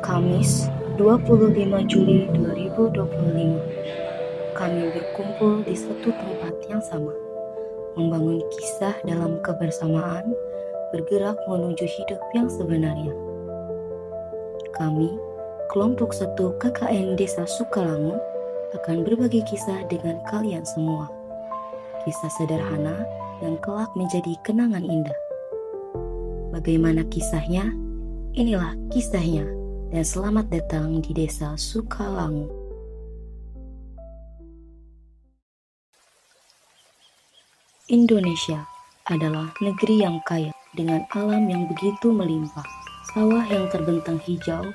Kamis 25 Juli 2025. Kami berkumpul di satu tempat yang sama, membangun kisah dalam kebersamaan, bergerak menuju hidup yang sebenarnya. Kami, kelompok 1 KKN Desa Sukalangu, akan berbagi kisah dengan kalian semua. Kisah sederhana yang kelak menjadi kenangan indah. Bagaimana kisahnya? Inilah kisahnya, dan selamat datang di Desa Sukalangu. Indonesia adalah negeri yang kaya dengan alam yang begitu melimpah, sawah yang terbentang hijau,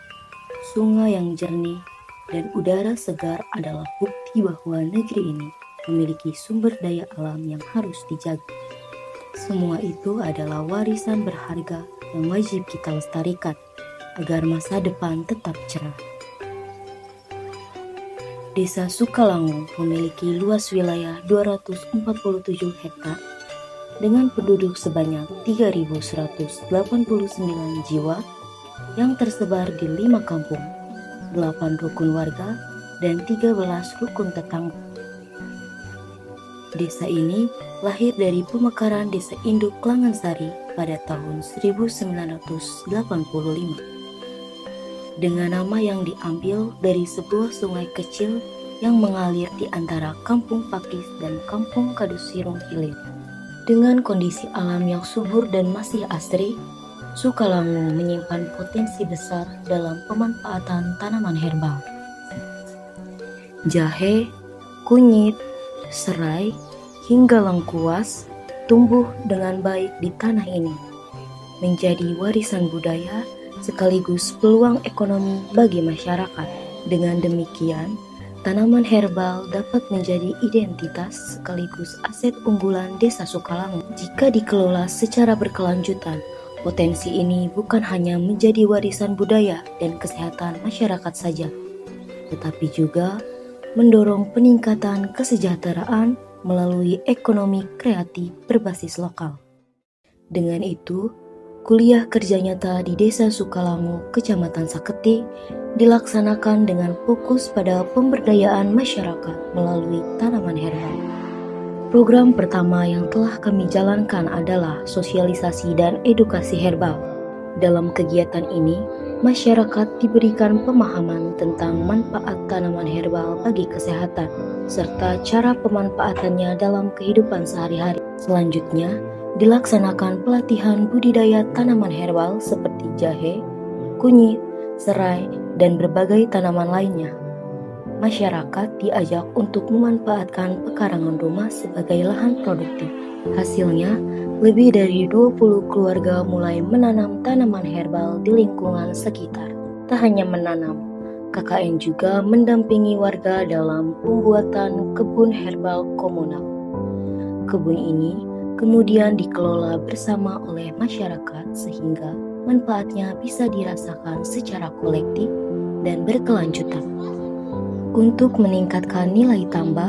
sungai yang jernih, dan udara segar adalah bukti bahwa negeri ini memiliki sumber daya alam yang harus dijaga. Semua itu adalah warisan berharga yang wajib kita lestarikan agar masa depan tetap cerah. Desa Sukalangu memiliki luas wilayah 247 hektar dengan penduduk sebanyak 3.189 jiwa yang tersebar di 5 kampung, 8 rukun warga, dan 13 rukun tetangga. Desa ini lahir dari pemekaran Desa Induk Langansari pada tahun 1985 dengan nama yang diambil dari sebuah sungai kecil yang mengalir di antara Kampung Pakis dan Kampung Kadusirung Hilir. Dengan kondisi alam yang subur dan masih asri, Sukalangu menyimpan potensi besar dalam pemanfaatan tanaman herbal. Jahe, kunyit, serai, hingga lengkuas tumbuh dengan baik di tanah ini, menjadi warisan budaya sekaligus peluang ekonomi bagi masyarakat. Dengan demikian, tanaman herbal dapat menjadi identitas sekaligus aset unggulan Desa Sukalangu. Jika dikelola secara berkelanjutan, potensi ini bukan hanya menjadi warisan budaya dan kesehatan masyarakat saja, tetapi juga mendorong peningkatan kesejahteraan melalui ekonomi kreatif berbasis lokal. Dengan itu, kuliah kerja nyata di Desa Sukalangu, Kecamatan Saketi, dilaksanakan dengan fokus pada pemberdayaan masyarakat melalui tanaman herbal. Program pertama yang telah kami jalankan adalah sosialisasi dan edukasi herbal. Dalam kegiatan ini, masyarakat diberikan pemahaman tentang manfaat tanaman herbal bagi kesehatan, serta cara pemanfaatannya dalam kehidupan sehari-hari. Selanjutnya, dilaksanakan pelatihan budidaya tanaman herbal seperti jahe, kunyit, serai, dan berbagai tanaman lainnya. Masyarakat diajak untuk memanfaatkan pekarangan rumah sebagai lahan produktif. Hasilnya, lebih dari 20 keluarga mulai menanam tanaman herbal di lingkungan sekitar. Tak hanya menanam, KKN juga mendampingi warga dalam pembuatan kebun herbal komunal. Kebun ini kemudian dikelola bersama oleh masyarakat sehingga manfaatnya bisa dirasakan secara kolektif dan berkelanjutan. Untuk meningkatkan nilai tambah,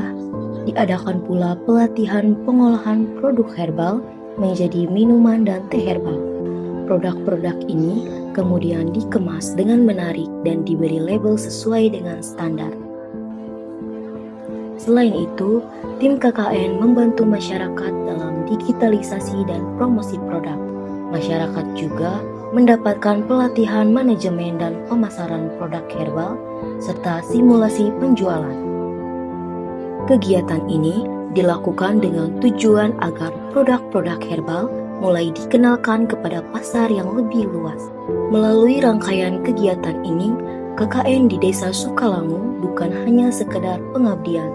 diadakan pula pelatihan pengolahan produk herbal menjadi minuman dan teh herbal. Produk-produk ini kemudian dikemas dengan menarik dan diberi label sesuai dengan standar. Selain itu, tim KKN membantu masyarakat dalam digitalisasi dan promosi produk. Masyarakat juga mendapatkan pelatihan manajemen dan pemasaran produk herbal, serta simulasi penjualan. Kegiatan ini dilakukan dengan tujuan agar produk-produk herbal mulai dikenalkan kepada pasar yang lebih luas. Melalui rangkaian kegiatan ini, KKN di Desa Sukalangu bukan hanya sekedar pengabdian,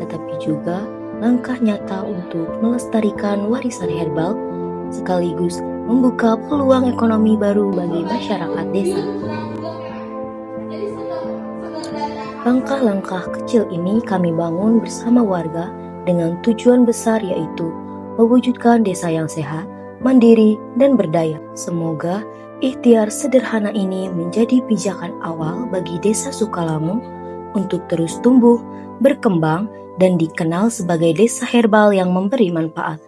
tetapi juga langkah nyata untuk melestarikan warisan herbal sekaligus membuka peluang ekonomi baru bagi masyarakat desa. Langkah-langkah kecil ini kami bangun bersama warga dengan tujuan besar, yaitu mewujudkan desa yang sehat, mandiri, dan berdaya. Semoga ikhtiar sederhana ini menjadi pijakan awal bagi Desa Sukalangu untuk terus tumbuh, berkembang, dan dikenal sebagai desa herbal yang memberi manfaat.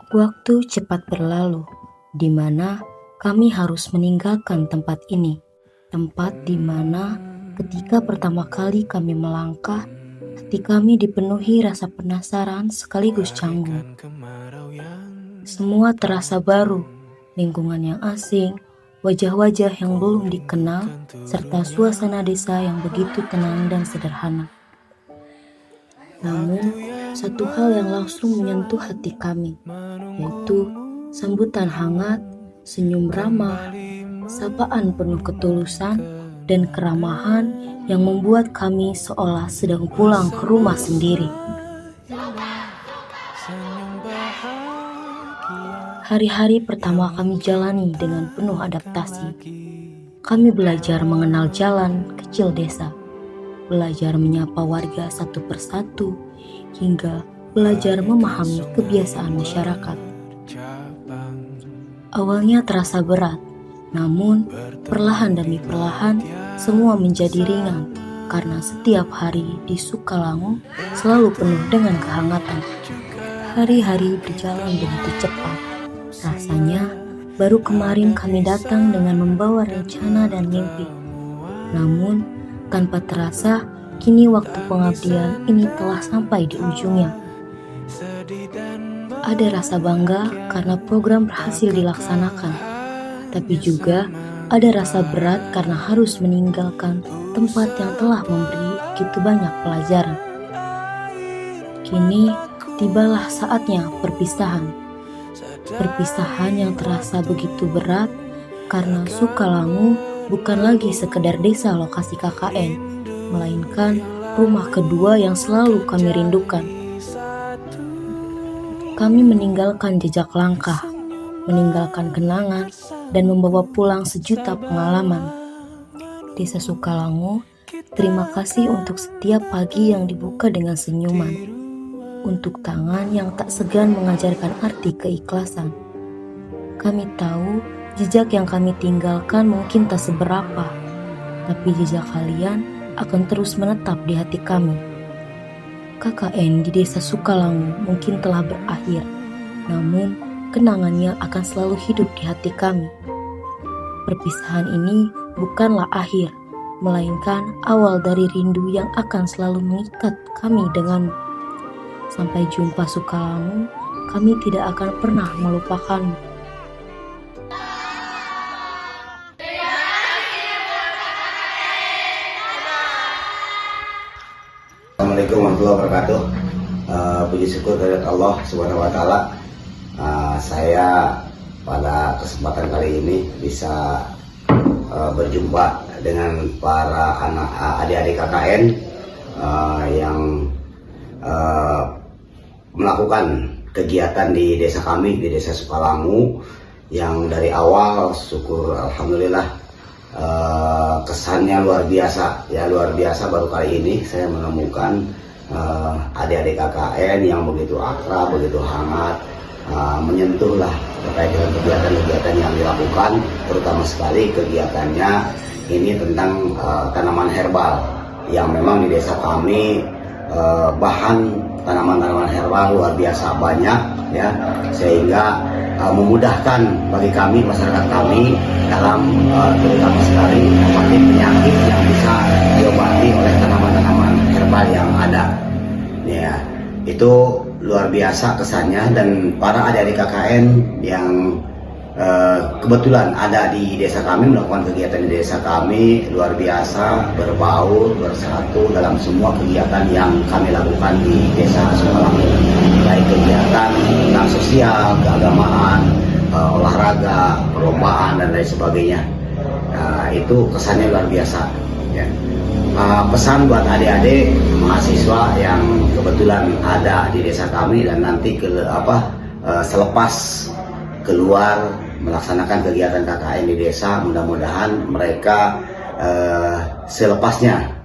Waktu cepat berlalu, di mana kami harus meninggalkan tempat ini. Tempat di mana ketika pertama kali kami melangkah, hati kami dipenuhi rasa penasaran sekaligus canggung. Semua terasa baru, lingkungan yang asing, wajah-wajah yang belum dikenal, serta suasana desa yang begitu tenang dan sederhana. Namun, satu hal yang langsung menyentuh hati kami, yaitu sambutan hangat, senyum ramah, sapaan penuh ketulusan, dan keramahan yang membuat kami seolah sedang pulang ke rumah sendiri. Hari-hari pertama kami jalani dengan penuh adaptasi. Kami belajar mengenal jalan kecil desa, belajar menyapa warga satu persatu, hingga belajar memahami kebiasaan masyarakat. Awalnya terasa berat, namun perlahan demi perlahan semua menjadi ringan karena setiap hari di Sukalangu selalu penuh dengan kehangatan. Hari-hari berjalan begitu cepat. Rasanya baru kemarin kami datang dengan membawa rencana dan mimpi. Namun tanpa terasa, kini waktu pengabdian ini telah sampai di ujungnya. Ada rasa bangga karena program berhasil dilaksanakan, tapi juga ada rasa berat karena harus meninggalkan tempat yang telah memberi begitu banyak pelajaran. Kini tibalah saatnya perpisahan. Perpisahan yang terasa begitu berat karena Sukalangu bukan lagi sekedar desa lokasi KKN, melainkan rumah kedua yang selalu kami rindukan. Kami meninggalkan jejak langkah, meninggalkan kenangan, dan membawa pulang sejuta pengalaman. Desa Sukalangu, terima kasih untuk setiap pagi yang dibuka dengan senyuman, untuk tangan yang tak segan mengajarkan arti keikhlasan. Kami tahu jejak yang kami tinggalkan mungkin tak seberapa, tapi jejak kalian akan terus menetap di hati kami. KKN di Desa Sukalangu mungkin telah berakhir, namun kenangannya akan selalu hidup di hati kami. Perpisahan ini bukanlah akhir, melainkan awal dari rindu yang akan selalu mengikat kami denganmu. Sampai jumpa Sukalangu, kami tidak akan pernah melupakanmu. Assalamualaikum warahmatullahi wabarakatuh. Puji syukur kehadirat Allah Subhanahu wa taala. Saya pada kesempatan kali ini bisa berjumpa dengan para adik-adik KKN yang melakukan kegiatan di desa kami, di Desa Sukalangu, yang dari awal syukur alhamdulillah kesannya luar biasa baru kali ini saya menemukan adik-adik KKN yang begitu akrab, begitu hangat, menyentuh lah terkait dengan kegiatan-kegiatan yang dilakukan, terutama sekali kegiatannya ini tentang tanaman herbal yang memang di desa kami bahan tanaman-tanaman herbal luar biasa banyak ya, sehingga memudahkan bagi kami, masyarakat kami dalam terutama sekali penyakit yang bisa diobati oleh tanaman-tanaman herbal yang ada ya. Itu luar biasa kesannya, dan para adik-adik KKN yang kebetulan ada di desa kami, melakukan kegiatan di desa kami, luar biasa berbaur, bersatu dalam semua kegiatan yang kami lakukan di Desa Sukalangu, baik kegiatan tentang sosial, keagamaan, olahraga, perlombaan, dan lain sebagainya. Itu kesannya luar biasa ya. Pesan buat adik-adik mahasiswa yang kebetulan ada di desa kami dan nanti selepas keluar melaksanakan kegiatan KKN di desa, mudah-mudahan mereka selepasnya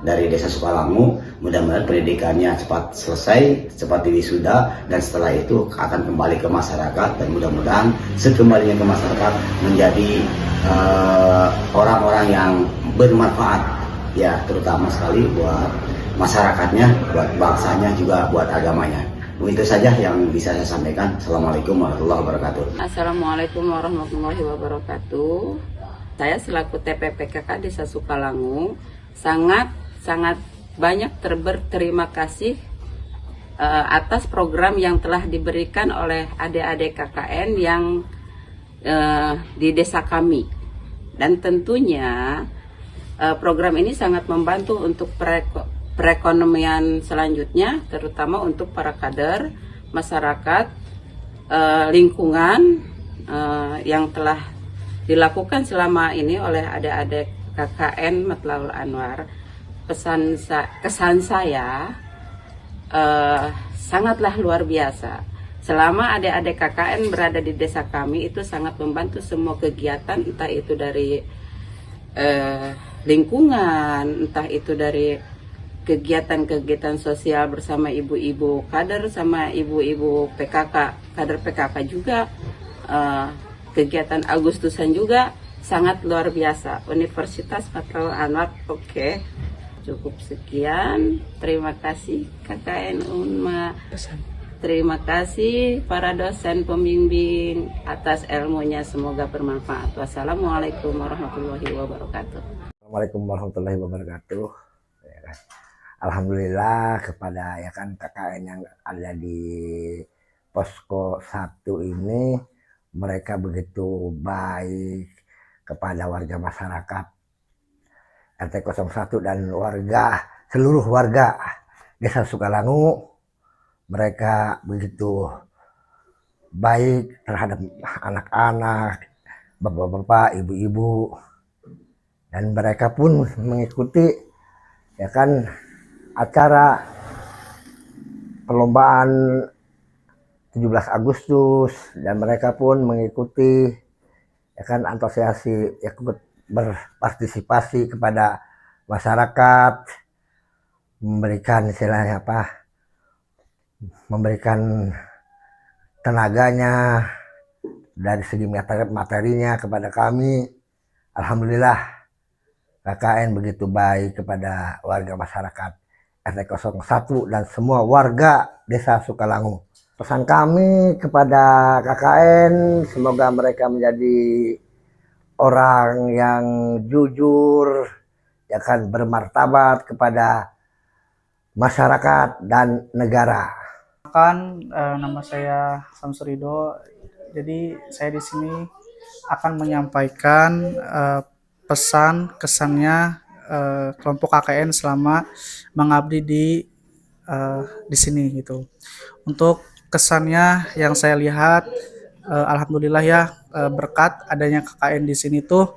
dari Desa Sukalangu, mudah-mudahan pendidikannya cepat selesai, cepat diwisuda, dan setelah itu akan kembali ke masyarakat, dan mudah-mudahan sekembalinya ke masyarakat menjadi orang-orang yang bermanfaat ya, terutama sekali buat masyarakatnya, buat bangsanya, juga buat agamanya. Begitu saja yang bisa saya sampaikan. Assalamualaikum warahmatullahi wabarakatuh. Assalamualaikum warahmatullahi wabarakatuh. Saya selaku TPPKK Desa Sukalangu sangat banyak berterima kasih atas program yang telah diberikan oleh adik-adik KKN yang di desa kami. Dan tentunya program ini sangat membantu untuk perekonomian selanjutnya, terutama untuk para kader, masyarakat, lingkungan yang telah dilakukan selama ini oleh adik-adik KKN Matlaul Anwar. Kesan saya sangatlah luar biasa. Selama adik-adik KKN berada di desa kami itu sangat membantu semua kegiatan, entah itu dari lingkungan, entah itu dari kegiatan-kegiatan sosial bersama ibu-ibu kader sama ibu-ibu PKK, kader PKK juga, kegiatan Agustusan juga sangat luar biasa. Universitas Matlaul Anwar, oke. Cukup sekian, terima kasih KKN Unma, terima kasih para dosen pembimbing atas ilmunya, semoga bermanfaat. Wassalamualaikum warahmatullahi wabarakatuh. Assalamualaikum warahmatullahi wabarakatuh. Alhamdulillah kepada KKN yang ada di Posko 1 ini, mereka begitu baik kepada warga masyarakat RT 01 dan seluruh warga Desa Sukalangu. Mereka begitu baik terhadap anak-anak, bapak-bapak, ibu-ibu, dan mereka pun mengikuti acara perlombaan 17 Agustus, dan mereka pun mengikuti antusiasi ikut berpartisipasi kepada masyarakat, memberikan memberikan tenaganya dari segi materinya kepada kami. Alhamdulillah KKN begitu baik kepada warga masyarakat RT 01 dan semua warga Desa Sukalangu. Pesan kami kepada KKN, semoga mereka menjadi orang yang jujur, bermartabat kepada masyarakat dan negara. Nama saya Samsurido. Jadi saya di sini akan menyampaikan pesan kesannya kelompok KKN selama mengabdi di sini gitu. Untuk kesannya yang saya lihat, alhamdulillah berkat adanya KKN di sini tuh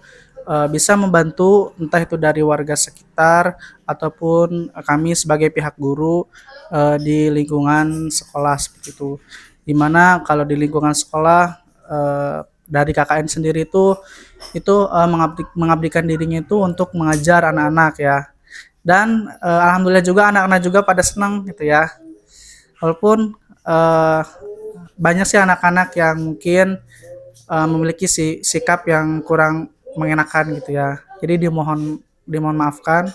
bisa membantu entah itu dari warga sekitar ataupun kami sebagai pihak guru di lingkungan sekolah seperti itu. Dimana kalau di lingkungan sekolah dari KKN sendiri itu mengabdikan dirinya itu untuk mengajar anak-anak ya. Dan alhamdulillah juga anak-anak juga pada senang gitu ya. Walaupun banyak sih anak-anak yang mungkin memiliki sikap yang kurang mengenakan gitu ya. Jadi dimohon maafkan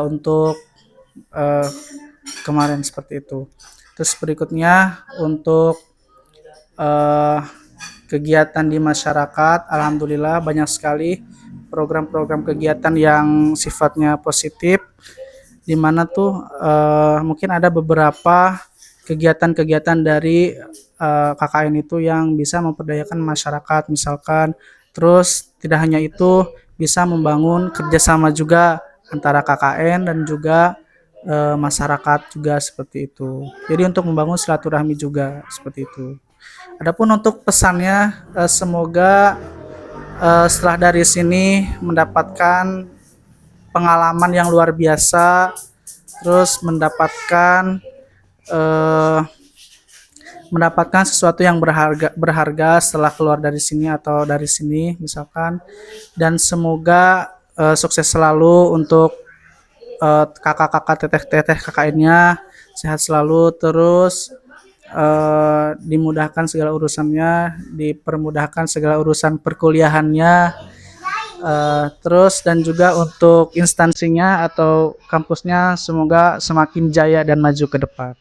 untuk kemarin seperti itu. Terus berikutnya untuk kegiatan di masyarakat, alhamdulillah banyak sekali program-program kegiatan yang sifatnya positif, di mana tuh mungkin ada beberapa kegiatan-kegiatan dari KKN itu yang bisa memperdayakan masyarakat, misalkan. Terus tidak hanya itu, bisa membangun kerjasama juga antara KKN dan juga masyarakat juga seperti itu. Jadi untuk membangun silaturahmi juga seperti itu. Adapun untuk pesannya, semoga setelah dari sini mendapatkan pengalaman yang luar biasa, terus mendapatkan sesuatu yang berharga setelah keluar dari sini atau dari sini misalkan. Dan semoga sukses selalu untuk kakak-kakak, teteh-teteh KKN-nya, sehat selalu, terus dimudahkan segala urusannya, dipermudahkan segala urusan perkuliahannya, terus dan juga untuk instansinya atau kampusnya semoga semakin jaya dan maju ke depan.